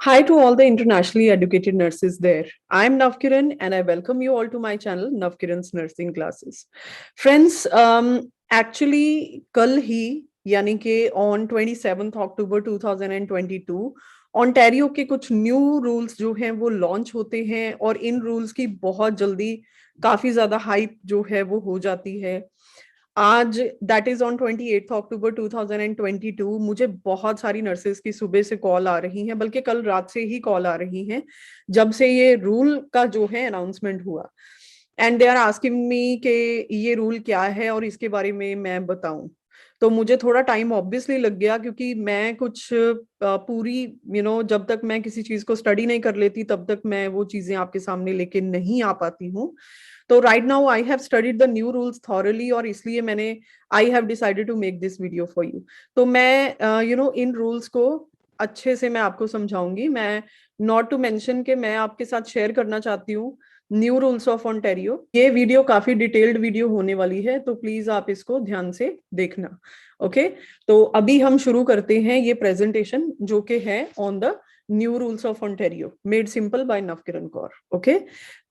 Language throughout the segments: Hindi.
Hi to all the internationally educated nurses there. I'm Navkiran and I welcome you all to my channel Navkiran's Nursing Classes. Friends, actually कल ही यानी कि on 27th October 2022 ओंटारियो के कुछ न्यू रूल्स जो हैं वो लॉन्च होते हैं और इन रूल्स की बहुत जल्दी काफी ज्यादा हाइप जो है वो हो जाती है। आज दैट इज ऑन 28 अक्टूबर 2022 मुझे बहुत सारी नर्सेस की सुबह से कॉल आ रही हैं, बल्कि कल रात से ही कॉल आ रही हैं जब से ये रूल का जो है अनाउंसमेंट हुआ। And they are asking me कि ये रूल क्या है और इसके बारे में मैं बताऊं। तो मुझे थोड़ा टाइम ऑब्वियसली लग गया क्योंकि मैं कुछ पूरी जब तक मैं किसी चीज को स्टडी नहीं कर लेती तब तक मैं वो चीजें आपके सामने लेके नहीं आ पाती हूँ। तो right now I have studied the new rules thoroughly और इसलिए मैंने I have decided to make this video for you. तो मैं इन रूल्स को अच्छे से मैं आपको समझाऊंगी। मैं नॉट टू मेंशन के मैं आपके साथ शेयर करना चाहती हूँ न्यू रूल्स ऑफ ओंटारियो। ये वीडियो काफी डिटेल्ड वीडियो होने वाली है तो प्लीज आप इसको ध्यान से देखना। ओके, तो अभी हम शुरू करते हैं ये प्रेजेंटेशन जो कि है on the new rules of Ontario made simple by Navkiran Kaur. Okay,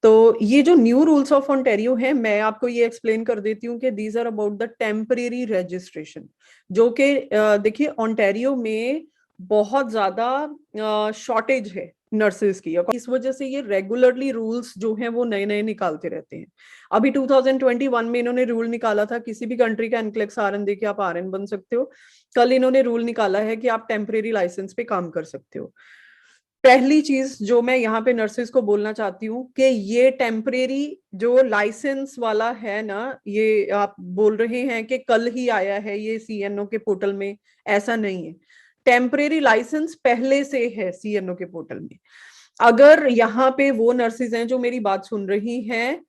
तो ये जो न्यू रूल्स ऑफ ओंटारियो है मैं आपको ये एक्सप्लेन कर देती हूँ कि these are about the temporary registration, जो कि देखिए ओंटारियो में बहुत ज्यादा शॉर्टेज है नर्सेस की। इस वजह से ये रेगुलरली रूल्स जो हैं वो नए नए निकालते रहते हैं। अभी 2021 में इन्होंने रूल निकाला था किसी भी कंट्री का एनक्लेक्स आरएन दे के आप आरएन बन सकते हो। कल इन्होंने रूल निकाला है कि आप टेम्परेरी लाइसेंस पे काम कर सकते हो। पहली चीज जो मैं यहाँ पे नर्सेस को बोलना चाहती हूँ कि ये टेम्परेरी जो लाइसेंस वाला है ना, ये आप बोल रहे हैं कि कल ही आया है ये सीएनओ के पोर्टल में, ऐसा नहीं है। टेम्परेरी लाइसेंस पहले से है सीएनओ के पोर्टल में। अगर यहाँ पे वो नर्सेज हैं जो मेरी बात सुन रही हैं,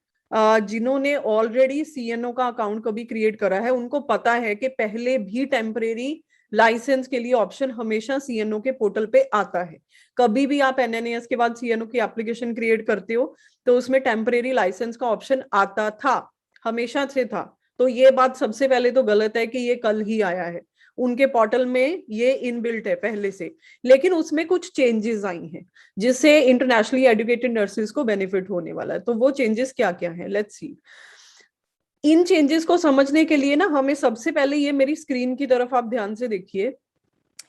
जिन्होंने ऑलरेडी सीएनओ का अकाउंट कभी क्रिएट करा है, उनको पता है कि पहले भी टेम्परेरी लाइसेंस के लिए ऑप्शन हमेशा सीएनओ के पोर्टल पे आता है। कभी भी आप एनएनएस के बाद सीएनओ की एप्लीकेशन क्रिएट करते हो तो उसमें टेम्परेरी लाइसेंस का ऑप्शन आता था, हमेशा से था। तो ये बात सबसे पहले तो गलत है कि ये कल ही आया है। उनके पोर्टल में ये इनबिल्ट है पहले से, लेकिन उसमें कुछ चेंजेस आई हैं जिससे इंटरनेशनली एजुकेटेड नर्सेज को बेनिफिट होने वाला है। तो वो चेंजेस क्या क्या है, लेट्स सी। इन चेंजेस को समझने के लिए ना हमें सबसे पहले ये मेरी स्क्रीन की तरफ आप ध्यान से देखिए।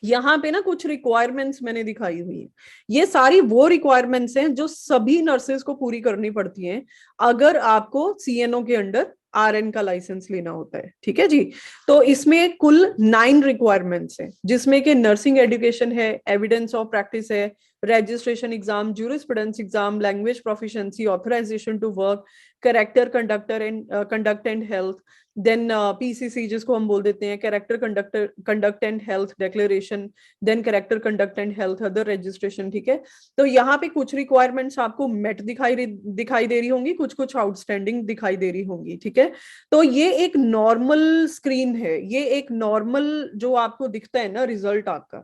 यहाँ पे ना कुछ रिक्वायरमेंट्स मैंने दिखाई हुई है। ये सारी वो रिक्वायरमेंट्स हैं जो सभी नर्सेज को पूरी करनी पड़ती हैं अगर आपको सीएनओ के अंडर आरएन का लाइसेंस लेना होता है। ठीक है जी। तो इसमें कुल 9 रिक्वायरमेंट्स हैं जिसमें कि नर्सिंग एजुकेशन है, एविडेंस ऑफ प्रैक्टिस है, registration exam, jurisprudence exam, language proficiency, authorisation to work, character conduct and health, then PCC जिसको हम बोल देते हैं character conduct and health declaration, then character conduct and health other registration. ठीक है, तो यहाँ पे कुछ रिक्वायरमेंट्स आपको मेट दिखाई दे रही होंगी, कुछ कुछ आउटस्टैंडिंग दिखाई दे रही होंगी। ठीक है, तो ये एक नॉर्मल स्क्रीन है, ये एक नॉर्मल जो आपको दिखता है ना रिजल्ट आपका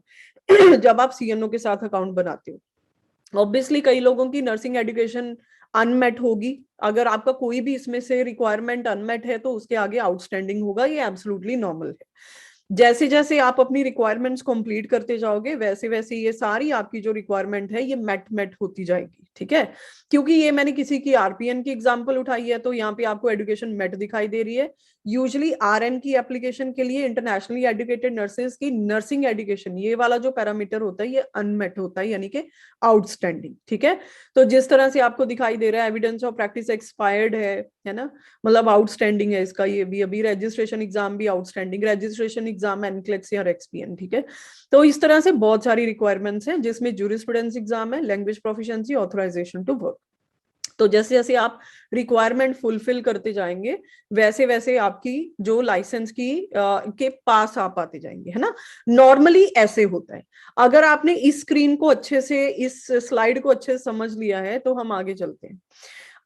जब आप सीएनओ के साथ अकाउंट बनाते हो। ऑब्वियसली कई लोगों की नर्सिंग एजुकेशन अनमेट होगी। अगर आपका कोई भी इसमें से रिक्वायरमेंट अनमेट है तो उसके आगे आउटस्टैंडिंग होगा, ये एब्सोल्युटली नॉर्मल है। जैसे जैसे आप अपनी रिक्वायरमेंट्स कंप्लीट करते जाओगे वैसे वैसे ये सारी आपकी जो रिक्वायरमेंट है ये मेट होती जाएगी। ठीक है, क्योंकि ये मैंने किसी की आरपीएन की एग्जांपल उठाई है तो यहाँ पे आपको एजुकेशन मेट दिखाई दे रही है। यूजुअली आरएन की एप्लीकेशन के लिए इंटरनेशनली एजुकेटेड नर्सेज की नर्सिंग एजुकेशन ये वाला जो पैरामीटर होता है ये अनमेट होता है, यानी कि आउटस्टैंडिंग। ठीक है, तो जिस तरह से आपको दिखाई दे रहा है एविडेंस ऑफ प्रैक्टिस एक्सपायर्ड है ना, मतलब आउटस्टैंडिंग है इसका ये भी। अभी रजिस्ट्रेशन एग्जाम भी आउटस्टैंडिंग, रजिस्ट्रेशन एग्जाम एनक्लेक्स या एक्सपीएन। ठीक है, तो इस तरह से बहुत सारी रिक्वायरमेंट्स हैं जिसमें जूरिस्प्रूडेंस एग्जाम है, language proficiency, authorisation to work. तो जैसे जैसे आप रिक्वायरमेंट फुलफिल करते जाएंगे वैसे वैसे आपकी जो लाइसेंस की के पास आप आते जाएंगे, है ना। नॉर्मली ऐसे होता है। अगर आपने इस स्क्रीन को अच्छे से, इस स्लाइड को अच्छे से समझ लिया है तो हम आगे चलते हैं।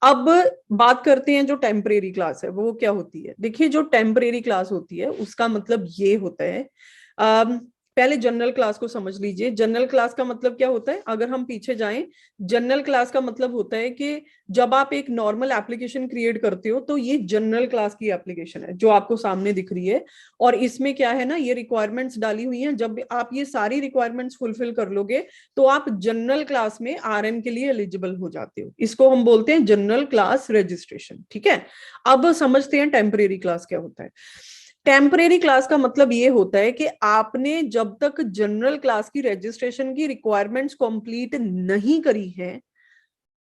अब बात करते हैं जो टेम्परेरी क्लास है वो क्या होती है। देखिए जो टेम्परेरी क्लास होती है उसका मतलब ये होता है पहले जनरल क्लास को समझ लीजिए। जनरल क्लास का मतलब क्या होता है, अगर हम पीछे जाएं, जनरल क्लास का मतलब होता है कि जब आप एक नॉर्मल एप्लीकेशन क्रिएट करते हो तो ये जनरल क्लास की एप्लीकेशन है जो आपको सामने दिख रही है, और इसमें क्या है ना, ये रिक्वायरमेंट्स डाली हुई हैं। जब आप ये सारी रिक्वायरमेंट्स फुलफिल कर लोगे तो आप जनरल क्लास में आरएन के लिए एलिजिबल हो जाते हो। इसको हम बोलते हैं जनरल क्लास रजिस्ट्रेशन। ठीक है, अब समझते हैं टेम्परेरी क्लास क्या होता है। टेम्परेरी क्लास का मतलब ये होता है कि आपने जब तक जनरल क्लास की रजिस्ट्रेशन की रिक्वायरमेंट्स कंप्लीट नहीं करी है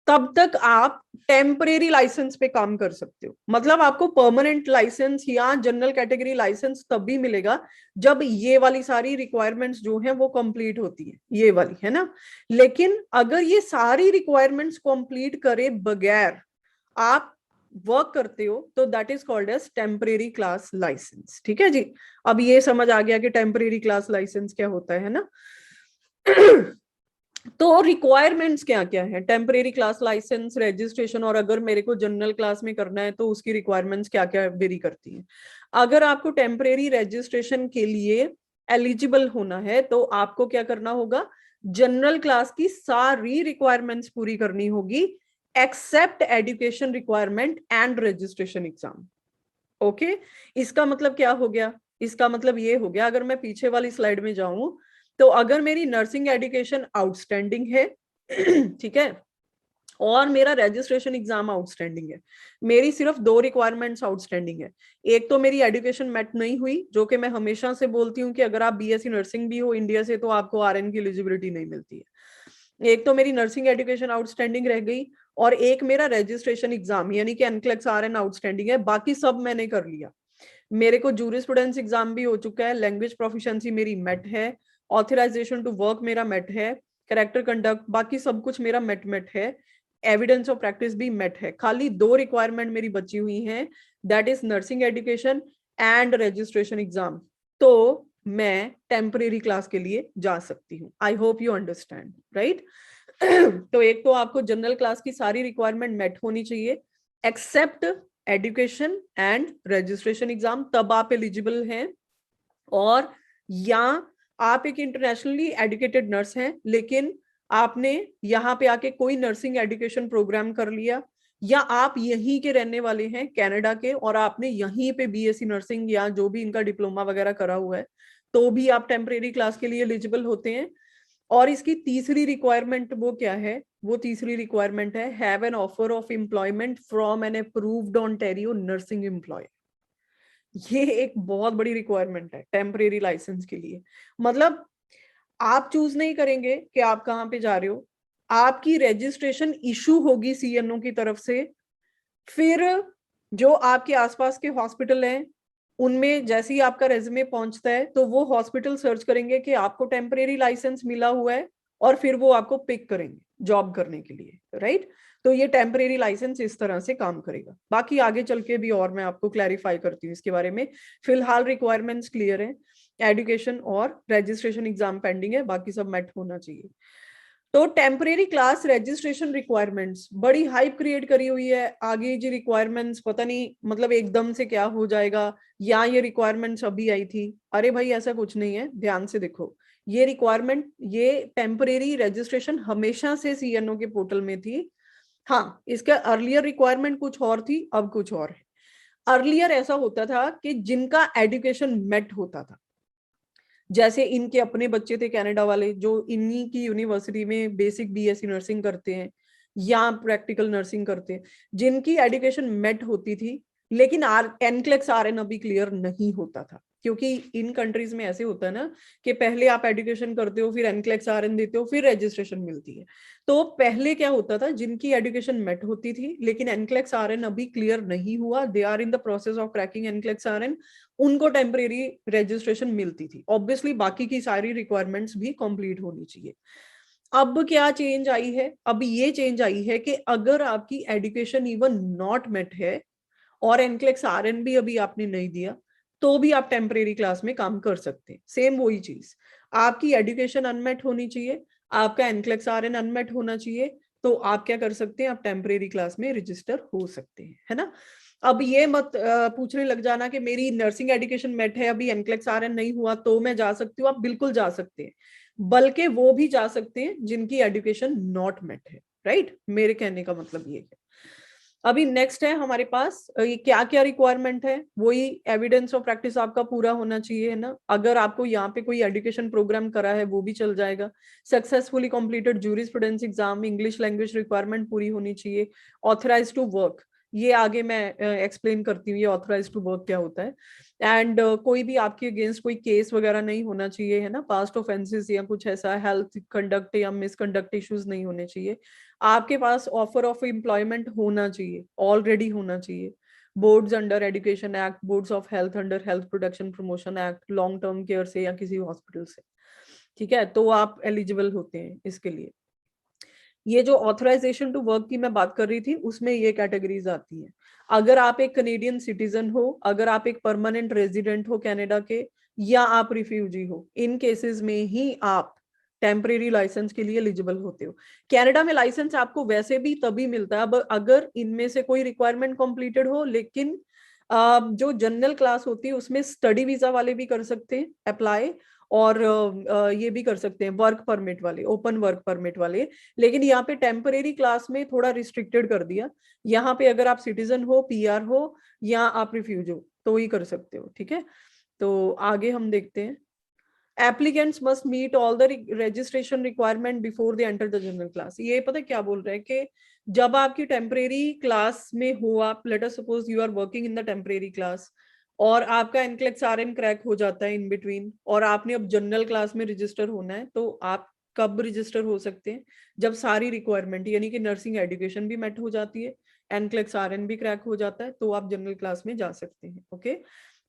तब तक आप टेम्परेरी लाइसेंस पे काम कर सकते हो। मतलब आपको परमानेंट लाइसेंस या जनरल कैटेगरी लाइसेंस तब भी मिलेगा जब ये वाली सारी रिक्वायरमेंट्स जो हैं वो कंप्लीट होती है, ये वाली है ना। लेकिन अगर ये सारी रिक्वायरमेंट्स कंप्लीट करे बगैर आप वर्क करते हो तो that is called as temporary class licence. ठीक है जी, अब ये समझ आ गया कि टेम्परेरी क्लास लाइसेंस क्या होता है ना। तो रिक्वायरमेंट्स क्या क्या है टेम्परेरी क्लास लाइसेंस रजिस्ट्रेशन, और अगर मेरे को जनरल क्लास में करना है तो उसकी रिक्वायरमेंट्स क्या क्या वेरी करती है। अगर आपको टेम्परेरी रजिस्ट्रेशन के लिए एलिजिबल होना है तो आपको क्या करना होगा, जनरल क्लास की सारी रिक्वायरमेंट्स पूरी करनी होगी except education requirement and registration exam. Okay, इसका मतलब क्या हो गया, इसका मतलब ये हो गया, अगर मैं पीछे वाली स्लाइड में जाऊं तो अगर मेरी नर्सिंग एजुकेशन आउटस्टैंडिंग है ठीक है, और मेरा रजिस्ट्रेशन एग्जाम आउटस्टैंडिंग है, मेरी सिर्फ दो रिक्वायरमेंट्स आउटस्टैंडिंग है। एक तो मेरी एजुकेशन मेट नहीं हुई, जो कि मैं हमेशा से बोलती हूँ कि अगर आप बीएससी नर्सिंग भी हो इंडिया से तो आपको आरएन की एलिजिबिलिटी नहीं मिलती है। एक तो मेरी नर्सिंग एजुकेशन आउटस्टैंडिंग रह गई, और एक मेरा रजिस्ट्रेशन एग्जाम यानी कि एनक्लेक्स आरएन आउटस्टैंडिंग है। बाकी सब मैंने कर लिया। मेरे को जूरिस्प्रूडेंस एग्जाम भी हो चुका है, लैंग्वेज प्रोफिशिएंसी मेरी मेट है, ऑथराइजेशन टू वर्क मेरा मेट है, कैरेक्टर कंडक्ट बाकी सब कुछ मेरा मेट मेट है, एविडेंस ऑफ प्रैक्टिस भी मेट है। खाली दो रिक्वायरमेंट मेरी बची हुई हैं, that is nursing education and registration exam. तो मैं टेम्परेरी क्लास के लिए जा सकती हूँ। I hope you understand, right. तो एक तो आपको जनरल क्लास की सारी रिक्वायरमेंट मेट होनी चाहिए except education and registration exam, तब आप एलिजिबल हैं। और या आप एक इंटरनेशनली एजुकेटेड नर्स हैं लेकिन आपने यहाँ पे आके कोई नर्सिंग एजुकेशन प्रोग्राम कर लिया, या आप यहीं के रहने वाले हैं कनाडा के और आपने यहीं पे बीएससी नर्सिंग या जो भी इनका डिप्लोमा वगैरह करा हुआ है, तो भी आप टेम्परेरी क्लास के लिए एलिजिबल होते हैं। और इसकी तीसरी रिक्वायरमेंट वो क्या है, वो तीसरी रिक्वायरमेंट है have an offer of employment from an approved Ontario nursing employer. ये एक बहुत बड़ी रिक्वायरमेंट है टेम्परेरी लाइसेंस के लिए। मतलब आप चूज नहीं करेंगे कि आप कहाँ पे जा रहे हो, आपकी रजिस्ट्रेशन इशू होगी सीएनओ की तरफ से। फिर जो आपके आसपास के हॉस्पिटल हैं उनमें जैसे ही आपका रेज्यूमे पहुंचता है तो वो हॉस्पिटल सर्च करेंगे कि आपको टेम्परेरी लाइसेंस मिला हुआ है, और फिर वो आपको पिक करेंगे जॉब करने के लिए, राइट। तो ये टेम्परेरी लाइसेंस इस तरह से काम करेगा। बाकी आगे चल के भी और मैं आपको क्लैरिफाई करती हूँ इसके बारे में। फिलहाल रिक्वायरमेंट्स क्लियर है, एजुकेशन और रजिस्ट्रेशन एग्जाम पेंडिंग है, बाकी सब मेट होना चाहिए। तो टेम्परेरी क्लास रजिस्ट्रेशन रिक्वायरमेंट्स बड़ी हाइप क्रिएट करी हुई है। आगे जी रिक्वायरमेंट्स पता नहीं मतलब एकदम से क्या हो जाएगा, या ये रिक्वायरमेंट्स अभी आई थी। अरे भाई ऐसा कुछ नहीं है, ध्यान से देखो। ये रिक्वायरमेंट, ये टेम्परेरी रजिस्ट्रेशन हमेशा से सीएनओ के पोर्टल में थी। हाँ, इसका अर्लियर रिक्वायरमेंट कुछ और थी, अब कुछ और है। अर्लियर ऐसा होता था कि जिनका एजुकेशन मेट होता था, जैसे इनके अपने बच्चे थे कनाडा वाले जो इन्हीं की यूनिवर्सिटी में बेसिक बीएससी नर्सिंग करते हैं या प्रैक्टिकल नर्सिंग करते हैं, जिनकी एजुकेशन मेट होती थी लेकिन एनक्लेक्स आरएन अभी क्लियर नहीं होता था। क्योंकि इन कंट्रीज में ऐसे होता है ना कि पहले आप एजुकेशन करते हो, फिर एनक्लेक्स आरएन देते हो, फिर रजिस्ट्रेशन मिलती है। तो पहले क्या होता था, जिनकी एजुकेशन मेट होती थी लेकिन एनक्लेक्स आरएन अभी क्लियर नहीं हुआ, they are in the process of cracking NCLEX RN, उनको टेम्परेरी रजिस्ट्रेशन मिलती थी। ऑब्वियसली बाकी की सारी रिक्वायरमेंट्स भी कंप्लीट होनी चाहिए। अब क्या चेंज आई है, अब ये चेंज आई है कि अगर आपकी एजुकेशन इवन नॉट मेट है और एनक्लेक्स आरएन भी अभी आपने नहीं दिया, तो भी आप टेम्परेरी क्लास में काम कर सकते हैं। सेम वही चीज, आपकी एजुकेशन अनमेट होनी चाहिए, आपका एनक्लेक्स आरएन अनमेट होना चाहिए, तो आप क्या कर सकते हैं, आप टेम्परेरी क्लास में रजिस्टर हो सकते हैं, है ना। अब ये मत पूछने लग जाना कि मेरी नर्सिंग एजुकेशन मेट है, अभी एनक्लेक्स आरएन नहीं हुआ तो मैं जा सकती हूँ। आप बिल्कुल जा सकते हैं, बल्कि वो भी जा सकते हैं जिनकी एजुकेशन नॉट मेट है, राइट। मेरे कहने का मतलब ये है। अभी नेक्स्ट है हमारे पास ये क्या क्या रिक्वायरमेंट है, वही एविडेंस ऑफ प्रैक्टिस आपका पूरा होना चाहिए, है ना। अगर आपको यहाँ पे कोई एजुकेशन प्रोग्राम करा है वो भी चल जाएगा। Successfully completed jurisprudence exam, English language requirement पूरी होनी चाहिए। ऑथराइज टू वर्क, ये आगे मैं एक्सप्लेन करती हूँ ये ऑथराइज टू वर्क क्या होता है। एंड कोई भी आपके अगेंस्ट कोई केस वगैरह नहीं होना चाहिए, है ना। पास्ट ऑफेंसेस या कुछ ऐसा हेल्थ कंडक्ट या मिसकंडक्ट इश्यूज नहीं होने चाहिए। आपके पास ऑफर ऑफ एम्प्लॉयमेंट होना चाहिए, ऑलरेडी होना चाहिए। Boards under education act, boards of health under health protection promotion act, long term care से या किसी हॉस्पिटल से, ठीक है, तो आप एलिजिबल होते हैं इसके लिए। ये जो ऑथराइजेशन टू वर्क की मैं बात कर रही थी उसमें ये कैटेगरीज आती हैं। अगर आप एक कनेडियन सिटीजन हो, अगर आप एक परमानेंट रेजिडेंट हो कनाडा के, या आप रिफ्यूजी हो, इन केसेस में ही आप टेम्परेरी लाइसेंस के लिए एलिजिबल होते हो। कनाडा में लाइसेंस आपको वैसे भी तभी मिलता है अब अगर इनमें से कोई रिक्वायरमेंट कंप्लीटेड हो, लेकिन जो जनरल क्लास होती है उसमें स्टडी वीजा वाले भी कर सकते हैं अप्लाई, और ये भी कर सकते हैं वर्क परमिट वाले, ओपन वर्क परमिट वाले। लेकिन यहाँ पे टेम्परेरी क्लास में थोड़ा रिस्ट्रिक्टेड कर दिया। यहाँ पे अगर आप सिटीजन हो, पीआर हो, या आप रिफ्यूज हो तो ही कर सकते हो, ठीक है। तो आगे हम देखते हैं। Applicants must meet all the registration requirement before they enter the general class. ये पता है क्या बोल रहे हैं कि जब आपकी टेम्परेरी क्लास में हो, आप let us suppose you are working in the temporary class और आपका एनक्लेक्स आरएन क्रैक हो जाता है इन बिटवीन, और आपने अब जनरल क्लास में रजिस्टर होना है, तो आप कब रजिस्टर हो सकते हैं? जब सारी रिक्वायरमेंट यानी कि नर्सिंग एजुकेशन भी मेट हो जाती है, एनक्लेक्स आरएन भी क्रैक हो जाता है, तो आप जनरल क्लास में जा सकते हैं। ओके,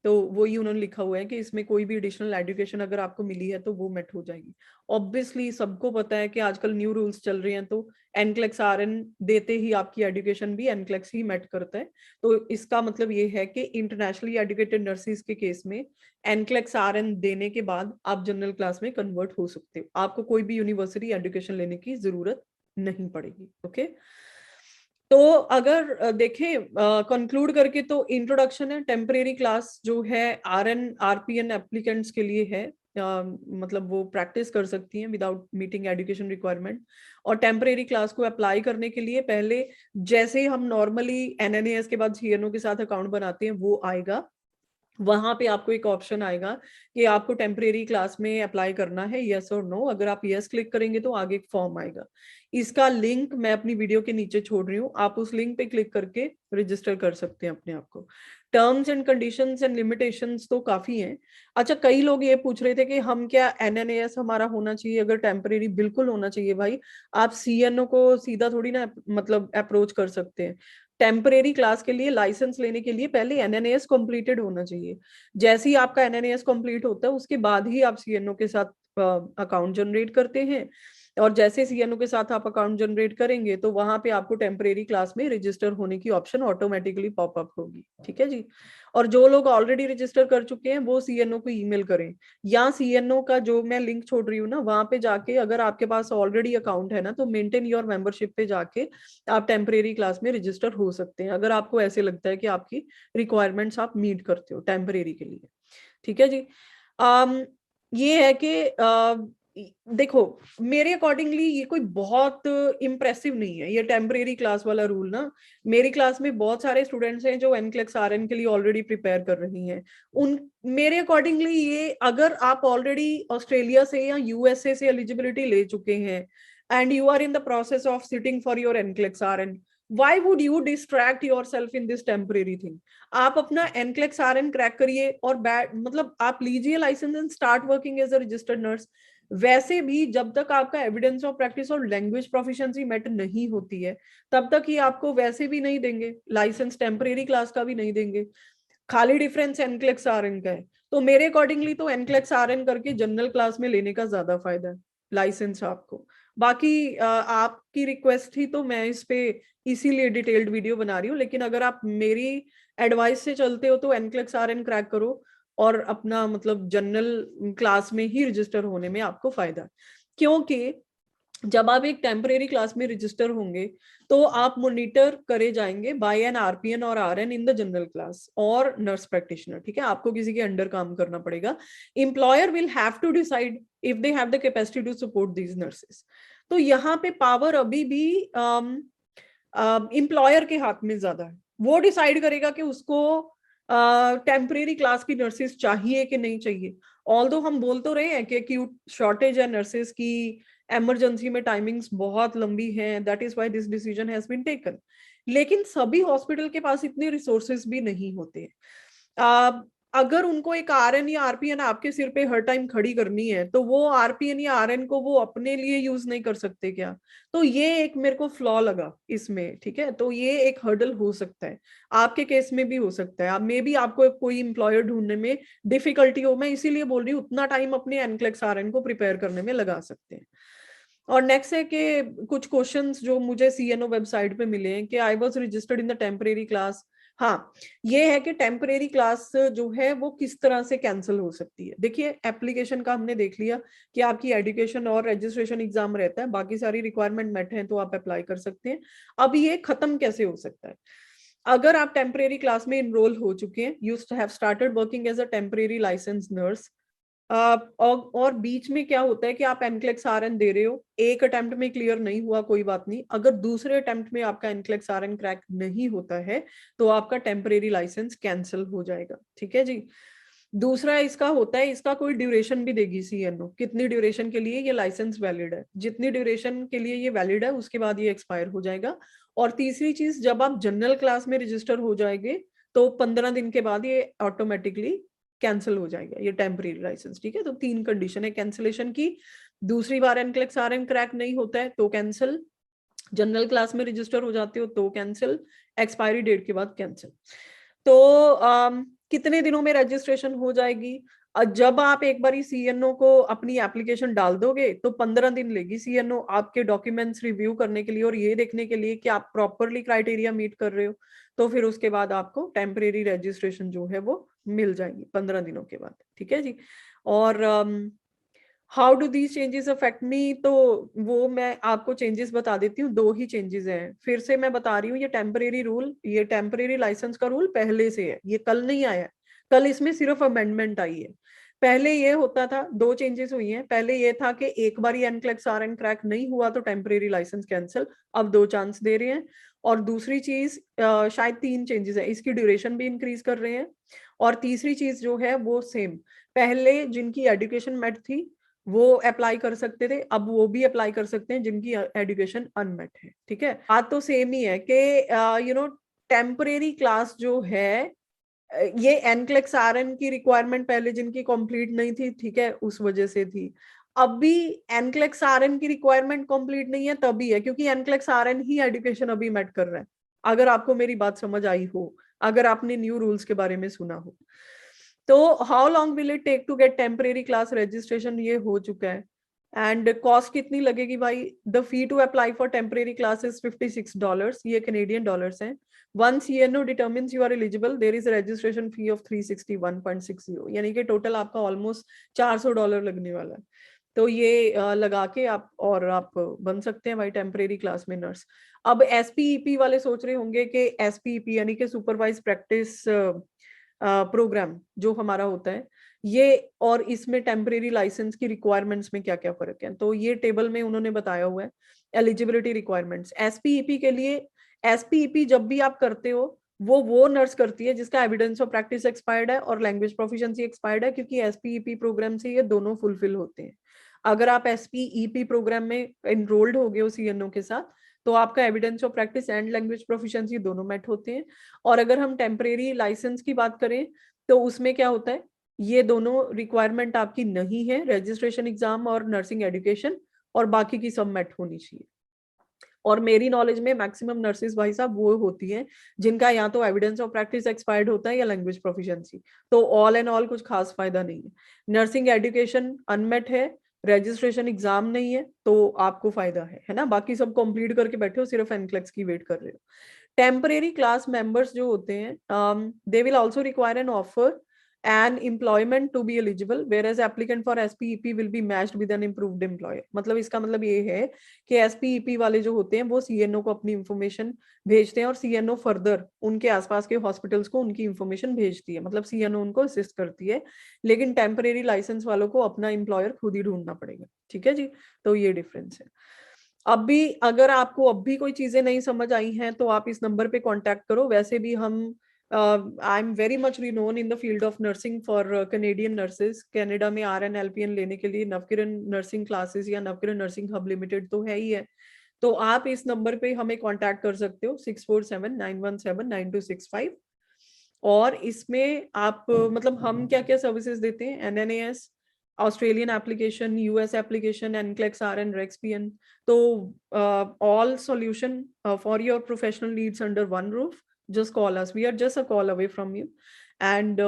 तो वही उन्होंने लिखा हुआ है कि इसमें कोई भी एडिशनल एजुकेशन अगर आपको मिली है तो वो मेट हो जाएगी। ऑब्वियसली सबको पता है कि आजकल न्यू रूल्स चल रहे हैं, तो एनक्लेक्स आरएन देते ही आपकी एजुकेशन भी एनक्लेक्स ही मेट करता है। तो इसका मतलब ये है कि इंटरनेशनली एजुकेटेड नर्सिस के केस में एनक्लेक्स आरएन देने के बाद आप जनरल क्लास में कन्वर्ट हो सकते हो, आपको कोई भी यूनिवर्सिटी एजुकेशन लेने की जरूरत नहीं पड़ेगी। ओके, तो अगर देखें कंक्लूड करके, तो इंट्रोडक्शन है, टेम्परेरी क्लास जो है आरएन आरपीएन एप्लीकेंट्स के लिए है। मतलब वो प्रैक्टिस कर सकती हैं विदाउट मीटिंग एजुकेशन रिक्वायरमेंट। और टेम्परेरी क्लास को अप्लाई करने के लिए पहले जैसे हम नॉर्मली एनएनएएस के बाद सीएनओ के साथ अकाउंट बनाते हैं वो आएगा, वहां पे आपको एक ऑप्शन आएगा कि आपको टेम्परेरी क्लास में अप्लाई करना है, यस और नो। अगर आप यस क्लिक करेंगे तो आगे एक फॉर्म आएगा, इसका लिंक मैं अपनी वीडियो के नीचे छोड़ रही हूँ, आप उस लिंक पे क्लिक करके रजिस्टर कर सकते हैं अपने आप को। Terms and conditions and limitations तो काफी हैं। अच्छा, कई लोग ये पूछ रहे थे कि हम क्या एनएनएएस हमारा होना चाहिए अगर टेम्परेरी? बिल्कुल होना चाहिए भाई। आप सीएनओ को सीधा थोड़ी ना मतलब अप्रोच कर सकते हैं। टेम्परेरी क्लास के लिए लाइसेंस लेने के लिए पहले एनएनएएस कंप्लीटेड होना चाहिए। जैसे ही आपका एनएनएएस कंप्लीट होता है उसके बाद ही आप सीएनओ के साथ अकाउंट जनरेट करते हैं, और जैसे सीएनओ के साथ आप अकाउंट जनरेट करेंगे तो वहां पे आपको टेम्परेरी क्लास में रजिस्टर होने की ऑप्शन ऑटोमेटिकली पॉपअप होगी, ठीक है जी। और जो लोग ऑलरेडी रजिस्टर कर चुके हैं वो सीएनओ को ईमेल करें, या सीएनओ का जो मैं लिंक छोड़ रही हूँ ना वहां पे जाके, अगर आपके पास ऑलरेडी अकाउंट है ना तो मेंटेन योर मेंबरशिप पे जाके आप टेम्परेरी क्लास में रजिस्टर हो सकते हैं, अगर आपको ऐसे लगता है कि आपकी रिक्वायरमेंट्स आप मीट करते हो टेम्परेरी के लिए, ठीक है जी। ये है कि देखो, मेरे अकॉर्डिंगली ये कोई बहुत इम्प्रेसिव नहीं है ये टेम्परेरी क्लास वाला रूल ना। मेरी क्लास में बहुत सारे स्टूडेंट्स हैं जो एनक्लेक्स आरएन के लिए ऑलरेडी प्रिपेयर कर रही हैं। उन मेरे अकॉर्डिंगली ये, अगर आप ऑलरेडी ऑस्ट्रेलिया से या यूएसए से एलिजिबिलिटी ले चुके हैं and you are in the process of sitting for your NCLEX RN, why would you distract yourself in this temporary thing? आप अपना एनक्लेक्स आरएन क्रैक करिए और बैड मतलब आप लीजिए licence and start working as a registered nurse. वैसे भी जब तक आपका एविडेंस ऑफ प्रैक्टिस और लैंग्वेज प्रोफिशिएंसी मेट नहीं होती है तब तक ही आपको वैसे भी नहीं देंगे लाइसेंस, टेम्परेरी क्लास का भी नहीं देंगे। खाली डिफरेंस एनक्लेक्स आरएन का है। तो मेरे अकॉर्डिंगली तो एनक्लेक्स आरएन करके जनरल क्लास में लेने का ज्यादा फायदा है लाइसेंस आपको। बाकी आपकी रिक्वेस्ट थी तो मैं इस पे इसीलिए डिटेल्ड वीडियो बना रही हूँ, लेकिन अगर आप मेरी एडवाइस से चलते हो तो एनक्लेक्स आरएन क्रैक करो और अपना मतलब जनरल क्लास में ही रजिस्टर होने में आपको फायदा, क्योंकि जब आप एक टेम्परेरी क्लास में रजिस्टर होंगे तो आप मॉनिटर करे जाएंगे बाय एन आरपीएन और RN in the general class और नर्स प्रैक्टिशनर, ठीक है, आपको किसी के अंडर काम करना पड़ेगा। Employer will have to decide if they have the capacity to support these nurses. तो यहाँ पे पावर अभी भी एम्प्लॉयर के हाथ में ज्यादा है, वो डिसाइड करेगा कि उसको टेम्परेरी क्लास की नर्सेस चाहिए कि नहीं चाहिए। ऑल्दो हम बोल तो रहे हैं कि एक्यूट शॉर्टेज है नर्सेस की, इमरजेंसी में टाइमिंग्स बहुत लंबी हैं, that is why this decision has been taken, लेकिन सभी हॉस्पिटल के पास इतने रिसोर्सेज भी नहीं होते। अगर उनको एक आरएन या आरपीएन आपके सिर पे हर टाइम खड़ी करनी है तो वो आरपीएन या आरएन को वो अपने लिए यूज नहीं कर सकते क्या? तो ये एक मेरे को फ्लॉ लगा इसमें, ठीक है, तो ये एक हर्डल हो सकता है, आपके केस में भी हो सकता है। आप मे बी आपको कोई एम्प्लॉयर ढूंढने में डिफिकल्टी हो, मैं इसीलिए बोल रही हूँ उतना टाइम अपने एनक्लेक्स आरएन को प्रिपेयर करने में लगा सकते हैं। और नेक्स्ट है कि कुछ क्वेश्चंस जो मुझे सीएनओ वेबसाइट पे मिले हैं कि I was registered in the temporary class. हाँ, ये है कि टेम्परेरी क्लास जो है वो किस तरह से कैंसिल हो सकती है। देखिए, एप्लीकेशन का हमने देख लिया कि आपकी एजुकेशन और रजिस्ट्रेशन एग्जाम रहता है, बाकी सारी रिक्वायरमेंट मेट है तो आप अप्लाई कर सकते हैं। अब ये खत्म कैसे हो सकता है? अगर आप टेम्परेरी क्लास में इनरोल हो चुके हैं, you have started working as a temporary licence nurse, और बीच में क्या होता है कि आप एनक्लेक्स आरएन दे रहे हो, एक अटेम्प्ट में क्लियर नहीं हुआ, कोई बात नहीं, अगर दूसरे अटेम्प्ट में आपका एनक्लेक्स आरएन क्रैक नहीं होता है तो आपका टेम्परेरी लाइसेंस कैंसिल हो जाएगा, ठीक है जी। दूसरा इसका होता है, इसका कोई ड्यूरेशन भी देगी सीएनओ, कितनी ड्यूरेशन के लिए ये लाइसेंस वैलिड है, जितनी ड्यूरेशन के लिए ये वैलिड है उसके बाद ये एक्सपायर हो जाएगा। और तीसरी चीज, जब आप जनरल क्लास में रजिस्टर हो जाएंगे तो 15 दिन के बाद ये ऑटोमेटिकली कैंसिल हो जाएगा ये टेम्परेरी लाइसेंस, ठीक है। तो 3 कंडीशन है कैंसिलेशन की, दूसरी बार एनक्लेक्स आरएन क्रैक नहीं होता है तो कैंसिल, जनरल क्लास में रजिस्टर हो जाते हो तो कैंसिल, एक्सपायरी डेट के बाद कैंसिल। तो कितने दिनों में रजिस्ट्रेशन हो जाएगी? जब आप एक बार सीएनओ को अपनी एप्लीकेशन डाल दोगे तो 15 दिन लेगी सीएनओ आपके डॉक्यूमेंट्स रिव्यू करने के लिए और ये देखने के लिए कि आप प्रॉपरली क्राइटेरिया मीट कर रहे हो। तो फिर उसके बाद आपको टेम्परेरी रजिस्ट्रेशन जो है वो मिल जाएगी 15 दिनों के बाद, ठीक है जी। और how do these changes affect me, तो वो मैं आपको चेंजेस बता देती हूँ। 2 ही चेंजेस हैं, फिर से मैं बता रही हूँ, ये टेम्परेरी रूल, ये टेम्परेरी लाइसेंस का रूल पहले से है, ये कल नहीं आया, कल इसमें सिर्फ अमेंडमेंट आई है। पहले ये होता था, 2 चेंजेस हुई हैं, पहले ये था कि एक बार एनक्लेक्स आरएन क्रैक नहीं हुआ तो टेम्परेरी लाइसेंस कैंसिल, अब 2 चांस दे रहे हैं। और दूसरी चीज, शायद 3 चेंजेस है, इसकी ड्यूरेशन भी इंक्रीज कर रहे हैं। और तीसरी चीज जो है वो सेम, पहले जिनकी एजुकेशन मेट थी वो अप्लाई कर सकते थे, अब वो भी अप्लाई कर सकते हैं जिनकी एजुकेशन अनमेट है, ठीक है। बात तो सेम ही है कि टेम्परेरी क्लास जो है, ये एनक्लेक्स आरएन की रिक्वायरमेंट पहले जिनकी कंप्लीट नहीं थी, ठीक है, उस वजह से थी। अब भी एनक्लेक्स आरएन की रिक्वायरमेंट कंप्लीट नहीं है तभी है क्योंकि एनक्लेक्स आरएन ही एजुकेशन अभी मेट कर रहा है। अगर आपको मेरी बात समझ आई हो, अगर आपने न्यू रूल्स के बारे में सुना हो तो how long will it take to get temporary class registration, ये हो चुका है। एंड कॉस्ट कितनी लगेगी भाई? The fee to apply for temporary classes $56, ये कैनेडियन डॉलर्स हैं। Once CNO determines you are eligible, there is a registration fee of 361.60, यानी कि टोटल आपका ऑलमोस्ट $400 लगने वाला है। तो ये लगा के आप बन सकते हैं भाई टेम्परेरी क्लास में नर्स। अब एसपीईपी वाले सोच रहे होंगे कि एसपीईपी यानी कि सुपरवाइज प्रैक्टिस प्रोग्राम जो हमारा होता है ये, और इसमें टेम्परेरी लाइसेंस की रिक्वायरमेंट्स में क्या क्या फर्क है, तो ये टेबल में उन्होंने बताया हुआ है। एलिजिबिलिटी रिक्वायरमेंट्स एसपीईपी के लिए, एसपीईपी जब भी आप करते हो वो नर्स करती है जिसका एविडेंस ऑफ प्रैक्टिस एक्सपायर्ड है और लैंग्वेज प्रोफिशिएंसी एक्सपायर्ड है, क्योंकि एसपीईपी प्रोग्राम से ये दोनों फुलफिल होते हैं। अगर आप एसपीईपी प्रोग्राम में एनरोल्ड हो गए हो सीएनओ के साथ तो आपका evidence of practice and language proficiency दोनों मेट होते हैं। और अगर हम टेम्परेरी लाइसेंस की बात करें तो उसमें क्या होता है, ये दोनों रिक्वायरमेंट आपकी नहीं है, रजिस्ट्रेशन एग्जाम और नर्सिंग एजुकेशन, और बाकी की सब मेट होनी चाहिए। और मेरी नॉलेज में मैक्सिमम नर्सेज भाई साहब वो होती हैं जिनका या तो एविडेंस ऑफ प्रैक्टिस एक्सपायर्ड होता है या लैंग्वेज प्रोफिशिएंसी, तो ऑल एंड ऑल कुछ खास फायदा नहीं है। नर्सिंग एजुकेशन अनमेट है, रजिस्ट्रेशन एग्जाम नहीं है, तो आपको फायदा है ना, बाकी सब कंप्लीट करके बैठे हो, सिर्फ एनक्लेक्स की वेट कर रहे हो। टेम्परेरी क्लास मेंबर्स जो होते हैं, they will also require an offer and employment to be eligible, whereas applicant for SPEP will be matched with an improved employer. मतलब इसका मतलब ये है कि SPEP वाले जो होते हैं वो CNO को अपनी इंफॉर्मेशन भेजते हैं और CNO फर्दर उनके आसपास के हॉस्पिटल्स को उनकी इंफॉर्मेशन भेजती है, मतलब CNO उनको असिस्ट करती है, लेकिन टेम्परेरी लाइसेंस वालों को अपना एम्प्लॉयर खुद ही ढूंढना पड़ेगा। ठीक है जी, तो ये डिफरेंस है। अब भी अगर आपको अब भी कोई चीजें नहीं समझ आई हैं तो आप इस नंबर पे कांटेक्ट करो। वैसे भी हम I am very much renowned in the field of nursing for Canadian nurses. Canada में RN LPN लेने के लिए नवकिरण नर्सिंग क्लासेस या नवकिरण नर्सिंग हब लिमिटेड तो है ही है। तो आप इस नंबर पे हमें कांटेक्ट कर सकते हो 6479179265। और इसमें आप मतलब हम क्या क्या सर्विसेज देते हैं, NNAS, Australian application, US application, NCLEX RN REXPN। तो all solution for your professional needs under one roof. Just call us. We are just a call away from you. And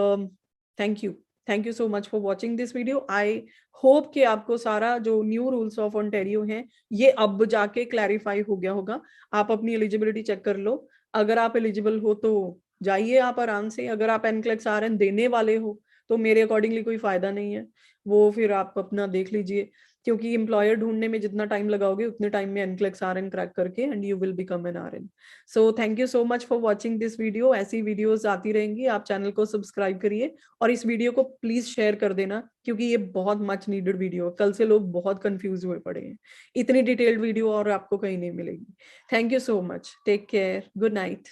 thank you. Thank you so much for watching this video. I hope कि आपको सारा जो न्यू रूल्स ऑफ ओंटारियो हैं ये अब जाके क्लैरिफाई हो गया होगा। आप अपनी एलिजिबिलिटी चेक कर लो, अगर आप एलिजिबल हो तो जाइए आप आराम से। अगर आप NCLEX RN देने वाले हो तो मेरे अकॉर्डिंगली कोई फायदा नहीं है, वो फिर आप अपना देख लीजिए, क्योंकि एम्प्लॉयर ढूंढने में जितना टाइम लगाओगे उतने टाइम में NCLEX RN क्रैक करके and you will become an RN। So thank you so much for watching this video. ऐसी वीडियोस आती रहेंगी, आप चैनल को सब्सक्राइब करिए और इस वीडियो को प्लीज शेयर कर देना, क्योंकि ये बहुत मच नीडेड वीडियो। कल से लोग बहुत कंफ्यूज हुए पड़े हैं, इतनी डिटेल्ड वीडियो और आपको कहीं नहीं मिलेगी। Thank you so much, take care, good night.